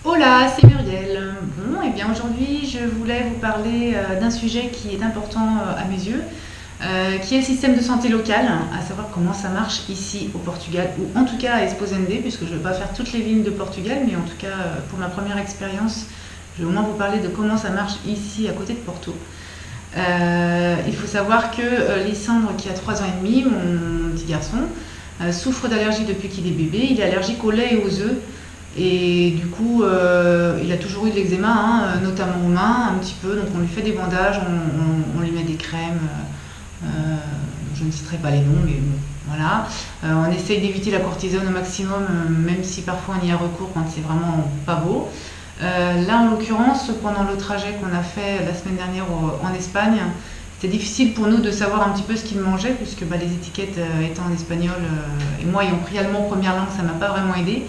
Hola, c'est Muriel. Bon, et bien aujourd'hui, je voulais vous parler d'un sujet qui est important à mes yeux, qui est le système de santé local, à savoir comment ça marche ici au Portugal, ou en tout cas à Esposende, puisque je ne vais pas faire toutes les villes de Portugal, mais en tout cas pour ma première expérience, je vais au moins vous parler de comment ça marche ici à côté de Porto. Il faut savoir que Lissandre, qui a 3 ans et demi, mon petit garçon, souffre d'allergie depuis qu'il est bébé. Il est allergique au lait et aux œufs. Et du coup, il a toujours eu de l'eczéma, hein, notamment aux mains, un petit peu. Donc on lui fait des bandages, on lui met des crèmes. Je ne citerai pas les noms, mais bon, voilà. On essaye d'éviter la cortisone au maximum, même si parfois on y a recours quand c'est vraiment pas beau. Là, en l'occurrence, pendant le trajet qu'on a fait la semaine dernière en Espagne, c'était difficile pour nous de savoir un petit peu ce qu'il mangeait, puisque les étiquettes étant en espagnol, et moi ayant pris allemand première langue, ça m'a pas vraiment aidé.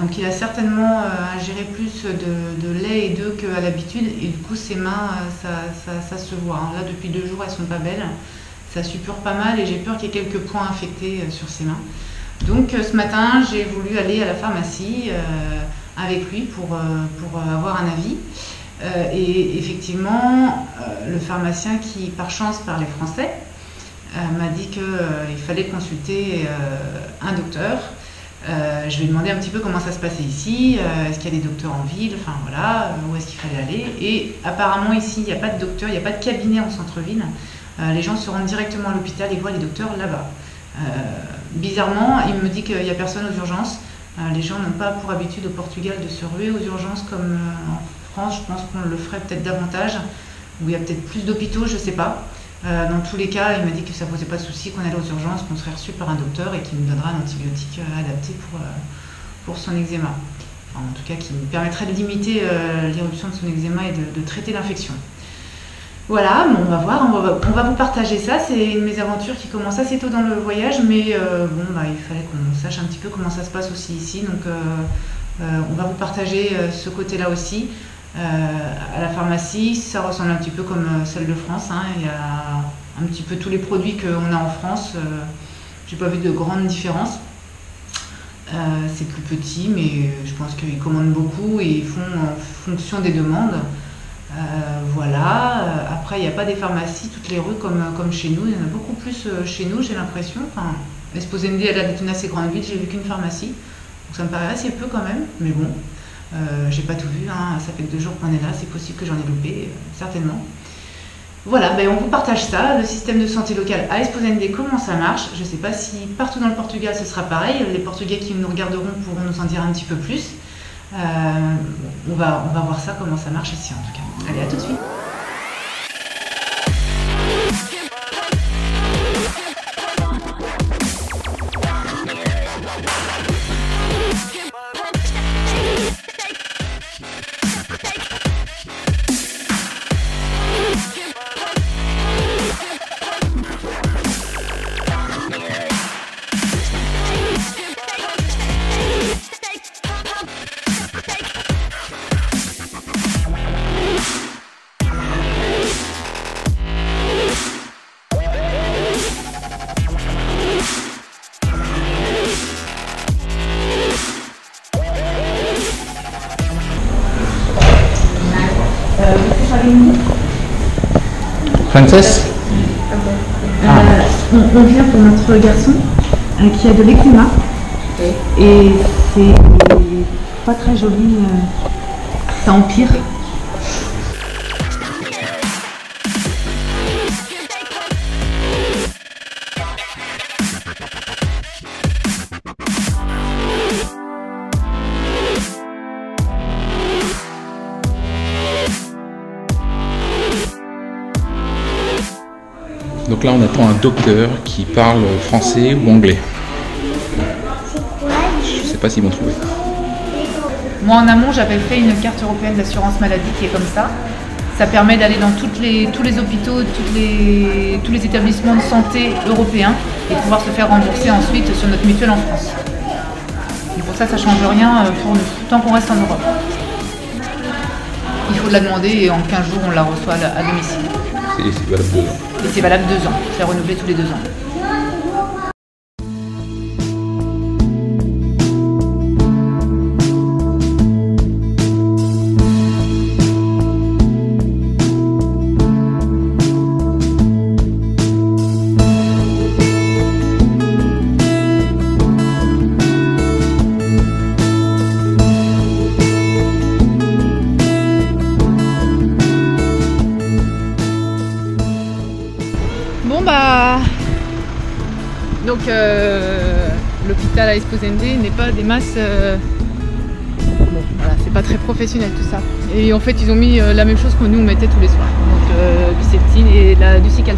Donc il a certainement ingéré plus de lait et d'œufs qu'à l'habitude, et du coup ses mains, ça se voit, hein. Là depuis 2 jours, elles sont pas belles, ça suppure pas mal et j'ai peur qu'il y ait quelques points infectés sur ses mains. Donc ce matin, j'ai voulu aller à la pharmacie avec lui pour avoir un avis. Et effectivement, le pharmacien qui par chance parlait français m'a dit qu'il fallait consulter un docteur. Je lui ai demandé un petit peu comment ça se passait ici, est-ce qu'il y a des docteurs en ville, enfin voilà, où est-ce qu'il fallait aller. Et apparemment ici, il n'y a pas de docteur, il n'y a pas de cabinet en centre-ville. Les gens se rendent directement à l'hôpital et voient les docteurs là-bas. Bizarrement, il me dit qu'il n'y a personne aux urgences. Les gens n'ont pas pour habitude au Portugal de se ruer aux urgences comme en France. Je pense qu'on le ferait peut-être davantage, où il y a peut-être plus d'hôpitaux, je ne sais pas. Dans tous les cas, il m'a dit que ça ne posait pas de souci, qu'on allait aux urgences, qu'on serait reçu par un docteur et qu'il nous donnera un antibiotique adapté pour son eczéma. Enfin, en tout cas, qui nous permettrait de limiter l'éruption de son eczéma et de traiter l'infection. Voilà, bon, on va voir, on va vous partager ça. C'est une mésaventures qui commence assez tôt dans le voyage, mais il fallait qu'on sache un petit peu comment ça se passe aussi ici. Donc on va vous partager ce côté-là aussi. À la pharmacie, ça ressemble un petit peu comme celle de France, hein. Il y a un petit peu tous les produits qu'on a en France. J'ai pas vu de grandes différences. C'est plus petit, mais je pense qu'ils commandent beaucoup et ils font en fonction des demandes. Voilà. Après, il n'y a pas des pharmacies toutes les rues comme chez nous. Il y en a beaucoup plus chez nous, j'ai l'impression. Enfin, Esposende, elle a une assez grande ville, j'ai vu qu'une pharmacie. Donc ça me paraît assez peu quand même, mais bon. J'ai pas tout vu, hein. Ça fait que 2 jours qu'on est là, c'est possible que j'en ai loupé, certainement. Voilà, on vous partage ça, le système de santé local à Esposende, comment ça marche. Je sais pas si partout dans le Portugal ce sera pareil, les Portugais qui nous regarderont pourront nous en dire un petit peu plus. On va voir ça, comment ça marche ici en tout cas. Allez, à tout de suite. Frances? On vient pour notre garçon qui a de l'eczéma et c'est pas très joli, ça empire. Donc là, on attend un docteur qui parle français ou anglais. Je sais pas s'ils vont trouver. Moi en amont, j'avais fait une carte européenne d'assurance maladie qui est comme ça. Ça permet d'aller dans tous les hôpitaux, tous les établissements de santé européens et pouvoir se faire rembourser ensuite sur notre mutuelle en France. Et pour ça, ça ne change rien pour nous, tant qu'on reste en Europe. Il faut la demander et en 15 jours, on la reçoit à domicile. C'est valable 2 ans. Et c'est valable 2 ans, c'est renouvelé tous les 2 ans. donc l'hôpital à Esposende n'est pas des masses... Bon, voilà, c'est pas très professionnel tout ça. Et en fait, ils ont mis la même chose que nous on mettait tous les soirs. Donc du septine et du cical.